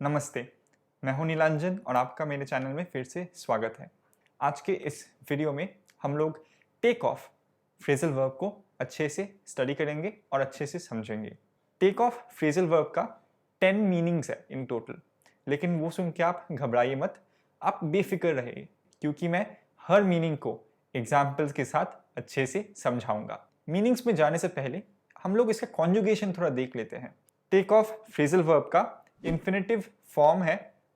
नमस्ते, मैं हूं नीलांजन और आपका मेरे चैनल में फिर से स्वागत है। आज के इस वीडियो में हम लोग टेक ऑफ फ्रेजल वर्ब को अच्छे से स्टडी करेंगे और अच्छे से समझेंगे। टेक ऑफ फ्रेजल वर्ब का 10 मीनिंग्स है इन टोटल, लेकिन वो सुन के आप घबराइए मत, आप बेफिक्र रहिए क्योंकि मैं हर मीनिंग को एग्जाम्पल्स के साथ अच्छे से समझाऊंगा। मीनिंग्स में जाने से पहले हम लोग इसका कॉन्जुगेशन थोड़ा देख लेते हैं। टेक ऑफ फ्रेजल वर्ब का इंफिनिटिव फॉर्म है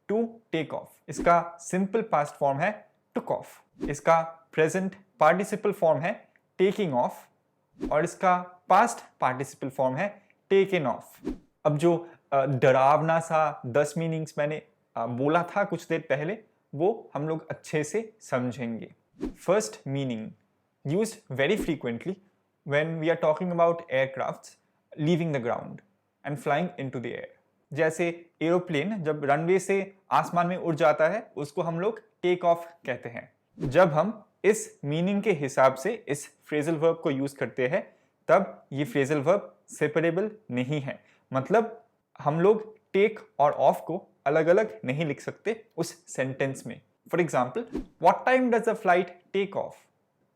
टू टेक ऑफ, इसका सिंपल पास्ट फॉर्म है टुक ऑफ, इसका प्रेजेंट पार्टिसिपल फॉर्म है टेकिंग ऑफ और इसका पास्ट पार्टिसिपल फॉर्म है टेकन ऑफ। अब जो डरावना सा 10 मीनिंग्स मैंने बोला था कुछ देर पहले, वो हम लोग अच्छे से समझेंगे। First meaning, used very frequently when we are talking about aircrafts leaving the ground and flying into the air. जैसे एरोप्लेन जब रनवे से आसमान में उड़ जाता है उसको हम लोग टेक ऑफ कहते हैं। जब हम इस मीनिंग के हिसाब से इस फ्रेजल वर्ब को यूज करते हैं तब ये फ्रेजल वर्ब सेपरेबल नहीं है, मतलब हम लोग टेक और ऑफ को अलग अलग नहीं लिख सकते उस सेंटेंस में। For example, what time does the flight take off,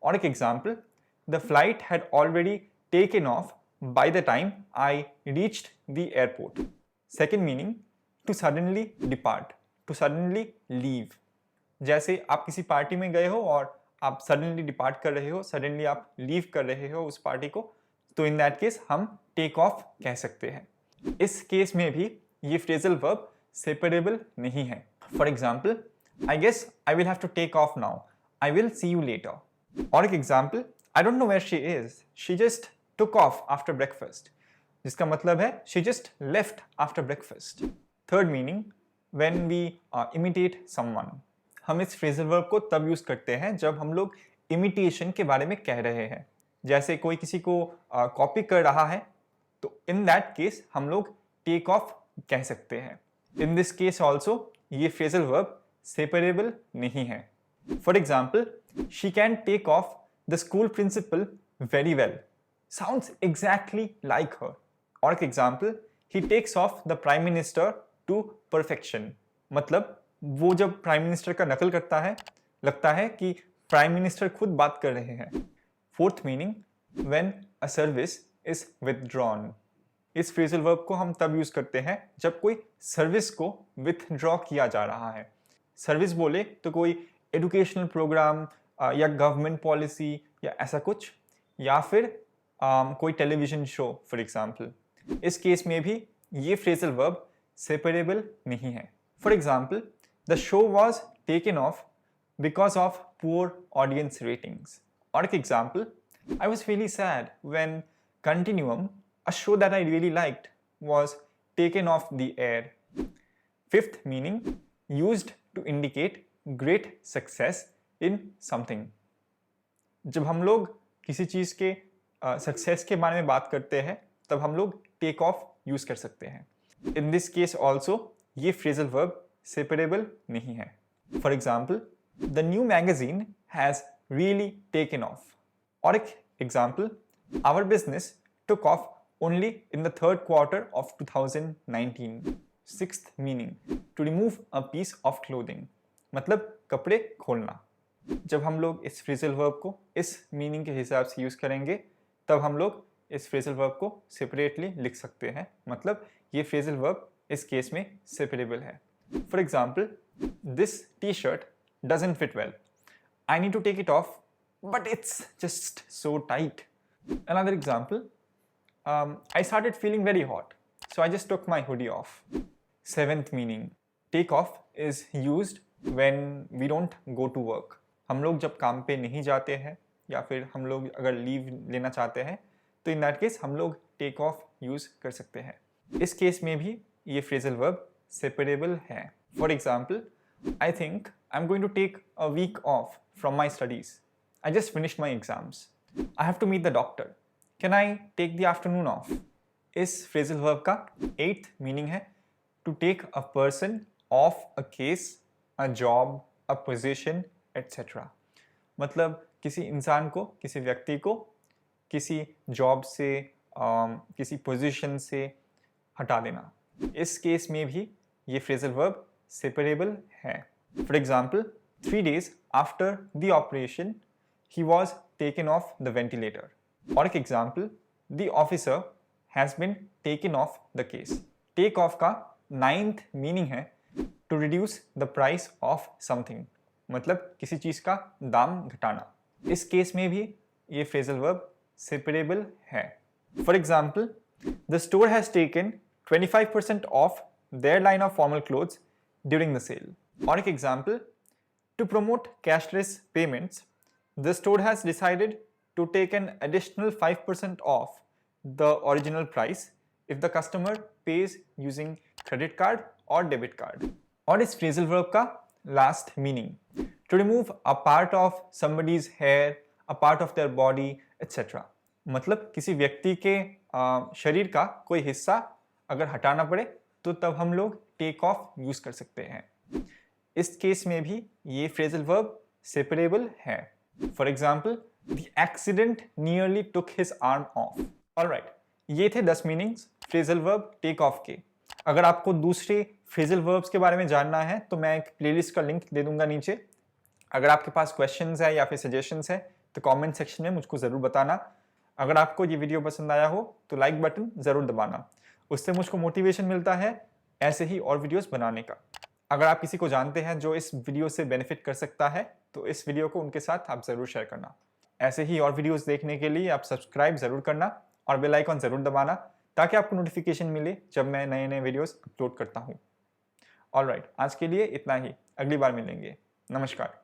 और एक example, the flight had already taken off by the time I reached the airport. Second meaning, to suddenly depart, to suddenly leave. जैसे आप किसी party में गए हो और आप सडनली डिपार्ट कर रहे हो, सडनली आप लीव कर रहे हो उस पार्टी को, तो इन दैट केस हम टेक ऑफ कह सकते हैं। इस केस में भी ये फ्रेजल वर्ब सेपरेबल नहीं है। For example, I guess I will have to take off now, I will see you later. और एक example, I don't know where she is, she just took off after breakfast, जिसका मतलब है she just left after breakfast। Third meaning, when we imitate someone, हम इस phrasal verb को तब use करते हैं जब हम लोग इमिटेशन के बारे में कह रहे हैं। जैसे कोई किसी को कॉपी कर रहा है तो इन दैट केस हम लोग टेक ऑफ कह सकते हैं। इन दिस केस ऑल्सो ये फ्रेजल वर्ब सेपरेबल नहीं है। For example, she can take off the school principal very well, sounds exactly like her। और एक example, he takes off the prime minister to perfection, मतलब वो जब prime minister का नकल करता है लगता है कि प्राइम मिनिस्टर खुद बात कर रहे हैं। Fourth meaning, when a service is withdrawn. इस फ्रेजल वर्ब को हम तब यूज करते हैं जब कोई सर्विस को विथड्रॉ किया जा रहा है। सर्विस बोले तो कोई एजुकेशनल प्रोग्राम या गवर्नमेंट पॉलिसी या ऐसा कुछ, या फिर कोई टेलीविजन शो फॉर एग्जाम्पल। इस केस में भी ये फ्रेजल वर्ब सेपरेबल नहीं है। For example, the show was taken off because of poor audience ratings. और एक example, I was really sad when Continuum, a show that I really liked, was taken off the air. Fifth meaning, used to indicate great success in something. जब हम लोग किसी चीज के success के बारे में बात करते हैं तब हम लोग टेक ऑफ यूज कर सकते हैं। इन दिस केस ऑल्सो ये फ्रेजल वर्ब सेपरेबल नहीं है। For example, the new magazine has really taken off. और एक example, our business took off only in the third quarter of 2019। Sixth meaning, to remove a piece of clothing, मतलब कपड़े खोलना। जब हम लोग इस फ्रेजल वर्ब को इस मीनिंग के हिसाब से यूज करेंगे तब हम लोग इस फ्रेजल वर्ब को सेपरेटली लिख सकते हैं, मतलब ये फ्रेजल वर्ब इस केस में सेपरेबल है। For example, this T shirt doesn't fit well, I need to take it off but it's just so tight. Another example, I started feeling very hot so I just took my hoodie off. Seventh meaning, take off is used when we don't go to work. हम लोग जब काम पे नहीं जाते हैं या फिर हम लोग अगर लीव लेना चाहते हैं तो इन दैट केस हम लोग टेक ऑफ यूज कर सकते हैं। इस केस में भी ये फ्रेजल वर्ब सेपरेबल है। For example, I think I am going to take a week off from my studies, I just finished my exams, I have to meet the doctor, can I take the afternoon off. इस phrasal verb का 8th meaning है to take a person off a case, a job, a position etcetera. मतलब किसी इंसान को, किसी व्यक्ति को किसी जॉब से किसी पोजीशन से हटा देना। इस केस में भी ये फ्रेजल वर्ब सेपरेबल है। For example 3 days after the operation he was taken off the ventilator. और एक example, the officer has been taken off the case. Take off का 9th मीनिंग है to reduce the price of something, मतलब किसी चीज का दाम घटाना। इस केस में भी ये फ्रेजल वर्ब सेपरेबल है। For example, the store has taken 25% off their line of formal clothes during the sale. और एक example, to promote cashless payments the store has decided to take an additional 5% off the original price if the customer pays using credit card or debit card। और इस phrasal verb का last meaning, to remove a part of somebody's hair, a part of their body, etc। मतलब किसी व्यक्ति के शरीर का कोई हिस्सा अगर हटाना पड़े तो तब हम लोग take off यूज कर सकते हैं। इस केस में भी ये phrasal verb separable है। For example, The accident nearly took his arm off। Alright, ये थे 10 meanings phrasal verb take off के। अगर आपको दूसरे फ्रेजल वर्ब्स के बारे में जानना है तो मैं एक प्लेलिस्ट का लिंक दे दूंगा नीचे। अगर आपके पास क्वेश्चंस है या फिर सजेशंस है तो कमेंट सेक्शन में मुझको ज़रूर बताना। अगर आपको ये वीडियो पसंद आया हो तो लाइक बटन ज़रूर दबाना, उससे मुझको मोटिवेशन मिलता है ऐसे ही और वीडियोस बनाने का। अगर आप किसी को जानते हैं जो इस वीडियो से बेनिफिट कर सकता है तो इस वीडियो को उनके साथ आप ज़रूर शेयर करना। ऐसे ही और वीडियोस देखने के लिए आप सब्सक्राइब ज़रूर करना और बेल आइकन ज़रूर दबाना ताकि आपको नोटिफिकेशन मिले जब मैं नए नए वीडियोस अपलोड करता हूँ। ऑलराइट, आज के लिए इतना ही, अगली बार मिलेंगे। नमस्कार।